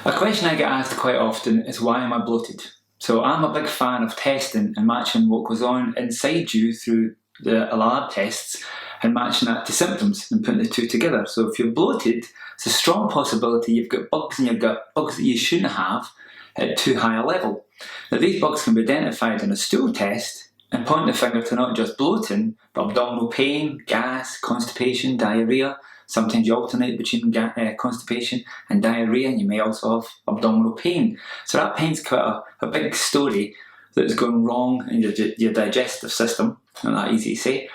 A question I get asked quite often is, why am I bloated? So I'm a big fan of testing and matching what goes on inside you through the lab tests and matching that to symptoms and putting the two together. So if you're bloated, it's a strong possibility you've got bugs in your gut, bugs that you shouldn't have at too high a level. Now these bugs can be identified in a stool test and point the finger to not just bloating, but abdominal pain, gas, constipation, diarrhea. Sometimes you alternate between constipation and diarrhea, and you may also have abdominal pain. So that pain's quite a big story that's gone wrong in your digestive system, not that easy to say.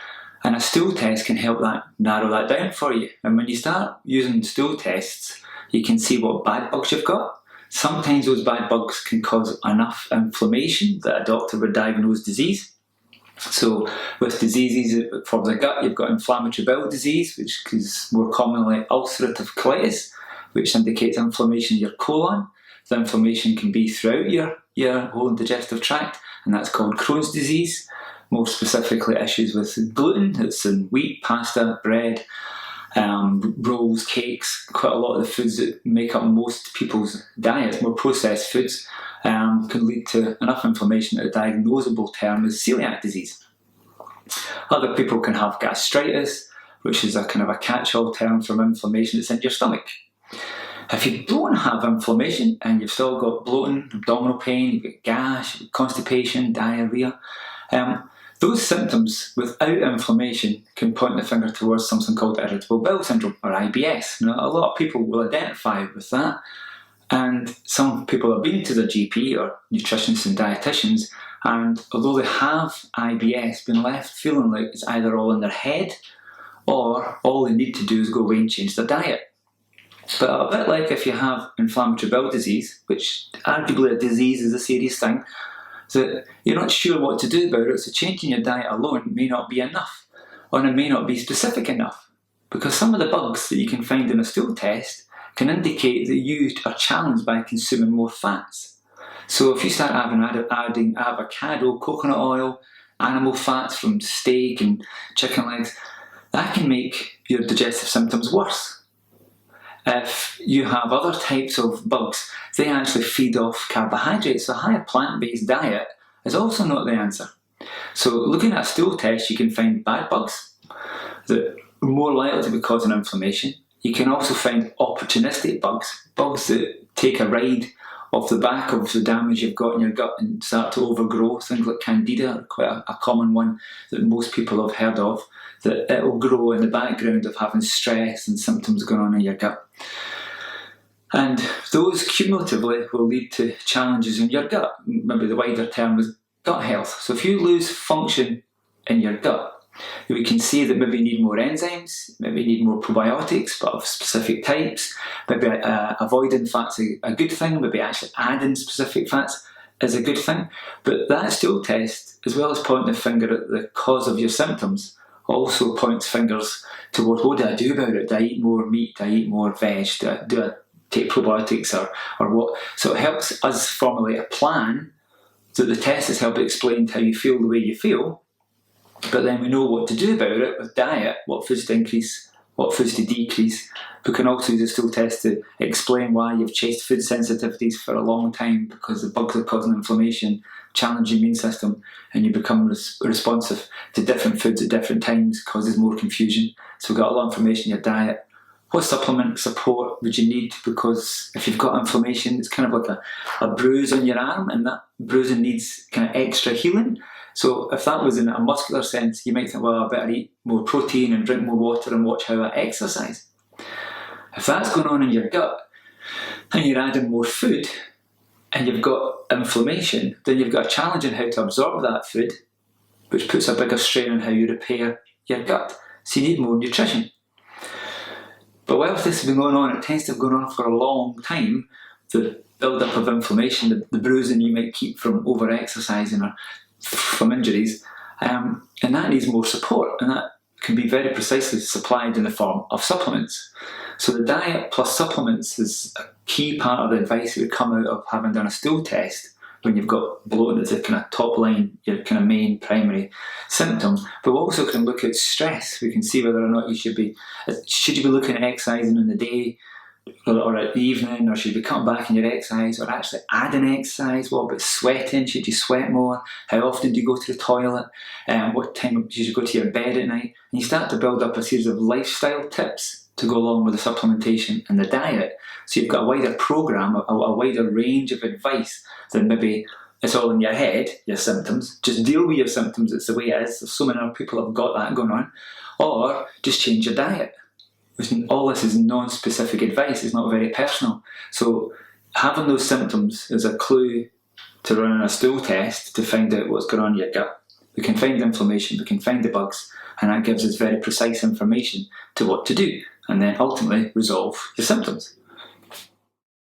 And a stool test can help narrow that down for you. And when you start using stool tests, you can see what bad bugs you've got. Sometimes those bad bugs can cause enough inflammation that a doctor would diagnose disease. So with diseases for the gut, you've got inflammatory bowel disease, which is more commonly ulcerative colitis, which indicates inflammation in your colon. The inflammation can be throughout your whole digestive tract, and that's called Crohn's disease. More specifically, issues with gluten, it's in wheat, pasta, bread, rolls, cakes, quite a lot of the foods that make up most people's diets, more processed foods, can lead to enough inflammation that a diagnosable term is celiac disease. Other people can have gastritis, which is a kind of a catch-all term for inflammation that's in your stomach. If you don't have inflammation and you've still got bloating, abdominal pain, you've got gas, you've got constipation, diarrhea, those symptoms without inflammation can point the finger towards something called irritable bowel syndrome, or IBS. Now, a lot of people will identify with that, and some people have been to their GP or nutritionists and dietitians, and although they have IBS, been left feeling like it's either all in their head or all they need to do is go away and change their diet. But a bit like if you have inflammatory bowel disease, which arguably a disease is a serious thing, that you're not sure what to do about it, so changing your diet alone may not be enough, or it may not be specific enough, because some of the bugs that you can find in a stool test can indicate that you are challenged by consuming more fats. So if you start adding avocado, coconut oil, animal fats from steak and chicken legs, that can make your digestive symptoms worse. If you have other types of bugs, they actually feed off carbohydrates, so a higher plant-based diet is also not the answer. So looking at a stool test, you can find bad bugs that are more likely to be causing inflammation. You can also find opportunistic bugs, bugs that take a ride off the back of the damage you've got in your gut and start to overgrow. Things like candida are quite a common one that most people have heard of, that it will grow in the background of having stress and symptoms going on in your gut. And those cumulatively will lead to challenges in your gut. Maybe the wider term is gut health. So if you lose function in your gut, we can see that maybe you need more enzymes, maybe you need more probiotics, but of specific types. Maybe avoiding fats is a good thing, maybe actually adding specific fats is a good thing. But that stool test, as well as pointing the finger at the cause of your symptoms, also points fingers towards, what do I do about it? Do I eat more meat? Do I eat more veg? Do I take probiotics or what? So it helps us formulate a plan that the test has helped explain how you feel the way you feel. But then we know what to do about it with diet, what foods to increase, what foods to decrease. We can also use a stool test to explain why you've chased food sensitivities for a long time, because the bugs are causing inflammation, challenge your immune system, and you become responsive to different foods at different times, causes more confusion. So we've got a lot of information in your diet. What supplement support would you need? Because if you've got inflammation, it's kind of like a bruise on your arm, and that bruising needs kind of extra healing. So if that was in a muscular sense, you might think, well, I better eat more protein and drink more water and watch how I exercise. If that's going on in your gut and you're adding more food and you've got inflammation, then you've got a challenge in how to absorb that food, which puts a bigger strain on how you repair your gut. So you need more nutrition. But whilst this has been going on, it tends to have gone on for a long time. The build-up of inflammation, the bruising you might keep from over-exercising or from injuries, and that needs more support, and that can be very precisely supplied in the form of supplements. So the diet plus supplements is a key part of the advice that would come out of having done a stool test when you've got bloating as a kind of top line, your kind of main primary symptom. But we also can look at stress. We can see whether or not you should be looking at exercising in the day, or at the evening, or should you be cutting back on your exercise, or actually adding exercise? What about sweating? Should you sweat more? How often do you go to the toilet? What time should you go to your bed at night? And you start to build up a series of lifestyle tips to go along with the supplementation and the diet. So you've got a wider program, a wider range of advice than maybe it's all in your head, your symptoms. Just deal with your symptoms, it's the way it is. So many other people have got that going on. Or just change your diet. All this is non-specific advice, it's not very personal. So having those symptoms is a clue to running a stool test to find out what's going on in your gut. We can find inflammation, we can find the bugs, and that gives us very precise information to what to do, and then ultimately resolve the symptoms.